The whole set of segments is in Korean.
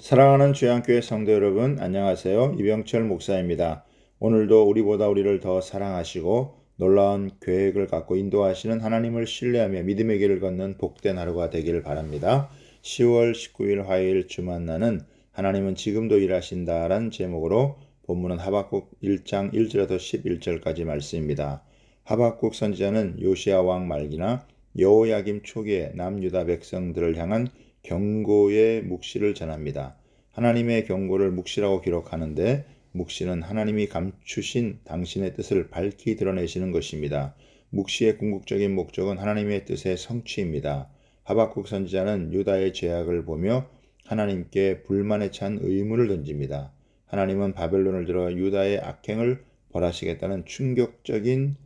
사랑하는 주양교회 성도 여러분, 안녕하세요. 이병철 목사입니다. 오늘도 우리보다 우리를 더 사랑하시고 놀라운 계획을 갖고 인도하시는 하나님을 신뢰하며 믿음의 길을 걷는 복된 하루가 되기를 바랍니다. 10월 19일 화요일 주만나는 하나님은 지금도 일하신다라는 제목으로 본문은 하박국 1장 1절에서 11절까지 말씀입니다. 하박국 선지자는 요시야 왕 말기나 여호야김 초기에 남유다 백성들을 향한 경고의 묵시를 전합니다. 하나님의 경고를 묵시라고 기록하는데 묵시는 하나님이 감추신 당신의 뜻을 밝히 드러내시는 것입니다. 묵시의 궁극적인 목적은 하나님의 뜻의 성취입니다. 하박국 선지자는 유다의 죄악을 보며 하나님께 불만에 찬 의문을 던집니다. 하나님은 바벨론을 들어 유다의 악행을 벌하시겠다는 충격적인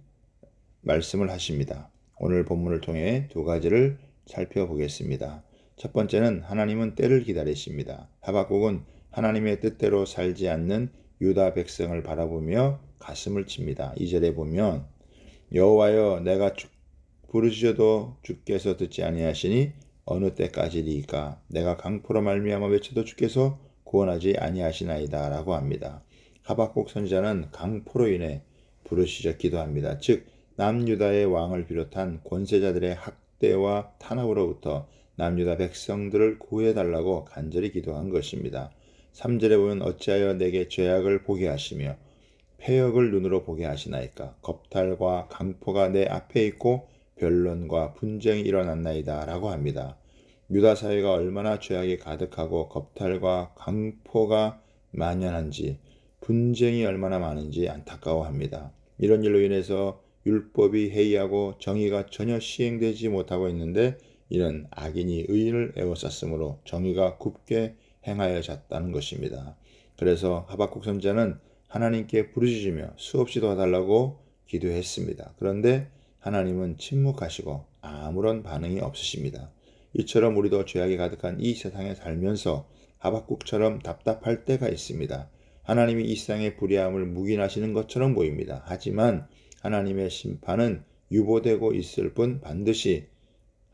말씀을 하십니다. 오늘 본문을 통해 두 가지를 살펴보겠습니다. 첫 번째는 하나님은 때를 기다리십니다. 하박국은 하나님의 뜻대로 살지 않는 유다 백성을 바라보며 가슴을 칩니다. 2절에 보면 여호와여 내가 부르짖어도 주께서 듣지 아니하시니 어느 때까지리이까 내가 강포로 말미암아 외쳐도 주께서 구원하지 아니하시나이다 라고 합니다. 하박국 선지자는 강포로 인해 부르짖어 기도합니다. 즉 남유다의 왕을 비롯한 권세자들의 학대와 탄압으로부터 남유다 백성들을 구해달라고 간절히 기도한 것입니다. 3절에 보면 어찌하여 내게 죄악을 보게 하시며 패역을 눈으로 보게 하시나이까 겁탈과 강포가 내 앞에 있고 변론과 분쟁이 일어났나이다 라고 합니다. 유다 사회가 얼마나 죄악이 가득하고 겁탈과 강포가 만연한지 분쟁이 얼마나 많은지 안타까워합니다. 이런 일로 인해서 율법이 해이하고 정의가 전혀 시행되지 못하고 있는데 이는 악인이 의인을 애워쌌으므로 정의가 굽게 행하여졌다는 것입니다. 그래서 하박국 선지자는 하나님께 부르짖으며 수없이 도와달라고 기도했습니다. 그런데 하나님은 침묵하시고 아무런 반응이 없으십니다. 이처럼 우리도 죄악이 가득한 이 세상에 살면서 하박국처럼 답답할 때가 있습니다. 하나님이 이 세상의 불의함을 묵인하시는 것처럼 보입니다. 하지만 하나님의 심판은 유보되고 있을 뿐 반드시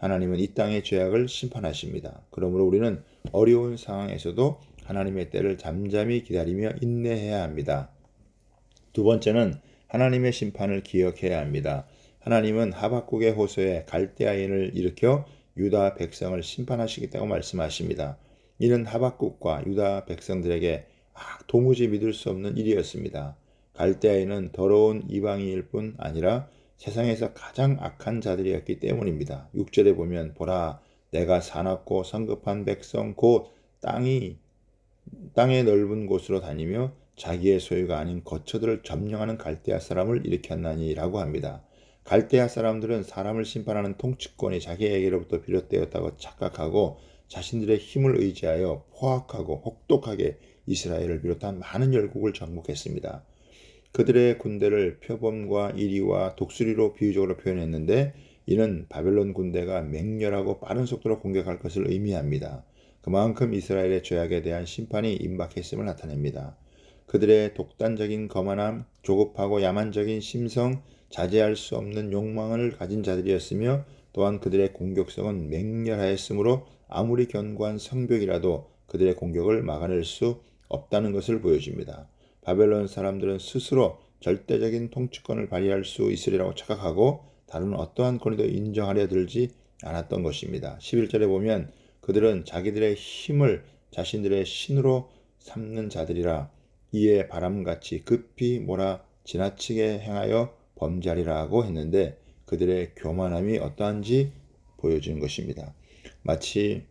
하나님은 이 땅의 죄악을 심판하십니다. 그러므로 우리는 어려운 상황에서도 하나님의 때를 잠잠히 기다리며 인내해야 합니다. 두 번째는 하나님의 심판을 기억해야 합니다. 하나님은 하박국의 호소에 갈대아인을 일으켜 유다 백성을 심판하시겠다고 말씀하십니다. 이는 하박국과 유다 백성들에게 도무지 믿을 수 없는 일이었습니다. 갈대아인은 더러운 이방인일 뿐 아니라 세상에서 가장 악한 자들이었기 때문입니다. 6절에 보면 보라 내가 사납고 성급한 백성 곧 땅의 넓은 곳으로 다니며 자기의 소유가 아닌 거처들을 점령하는 갈대아 사람을 일으켰나니라고 합니다. 갈대아 사람들은 사람을 심판하는 통치권이 자기에게로부터 비롯되었다고 착각하고 자신들의 힘을 의지하여 포악하고 혹독하게 이스라엘을 비롯한 많은 열국을 정복했습니다. 그들의 군대를 표범과 이리와 독수리로 비유적으로 표현했는데 이는 바벨론 군대가 맹렬하고 빠른 속도로 공격할 것을 의미합니다. 그만큼 이스라엘의 죄악에 대한 심판이 임박했음을 나타냅니다. 그들의 독단적인 거만함, 조급하고 야만적인 심성, 자제할 수 없는 욕망을 가진 자들이었으며 또한 그들의 공격성은 맹렬하였으므로 아무리 견고한 성벽이라도 그들의 공격을 막아낼 수 없다는 것을 보여줍니다. 바벨론 사람들은 스스로 절대적인 통치권을 발휘할 수 있으리라고 착각하고 다른 어떠한 권리도 인정하려 들지 않았던 것입니다. 11절에 보면 그들은 자기들의 힘을 자신들의 신으로 삼는 자들이라 이에 바람같이 급히 몰아 지나치게 행하여 범죄하리라고 했는데 그들의 교만함이 어떠한지 보여주는 것입니다. 마치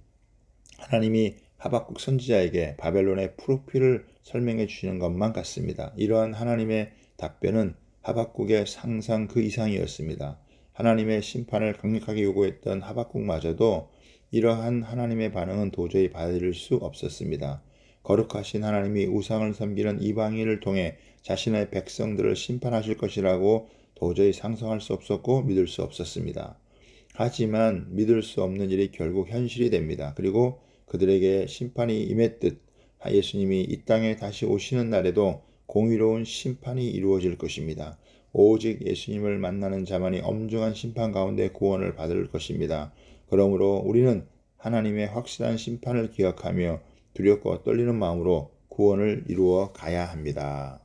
하나님이 하박국 선지자에게 바벨론의 프로필을 설명해 주시는 것만 같습니다. 이러한 하나님의 답변은 하박국의 상상 그 이상이었습니다. 하나님의 심판을 강력하게 요구했던 하박국마저도 이러한 하나님의 반응은 도저히 받아들일 수 없었습니다. 거룩하신 하나님이 우상을 섬기는 이방인을 통해 자신의 백성들을 심판하실 것이라고 도저히 상상할 수 없었고 믿을 수 없었습니다. 하지만 믿을 수 없는 일이 결국 현실이 됩니다. 그리고 그들에게 심판이 임했듯 예수님이 이 땅에 다시 오시는 날에도 공의로운 심판이 이루어질 것입니다. 오직 예수님을 만나는 자만이 엄중한 심판 가운데 구원을 받을 것입니다. 그러므로 우리는 하나님의 확실한 심판을 기억하며 두렵고 떨리는 마음으로 구원을 이루어 가야 합니다.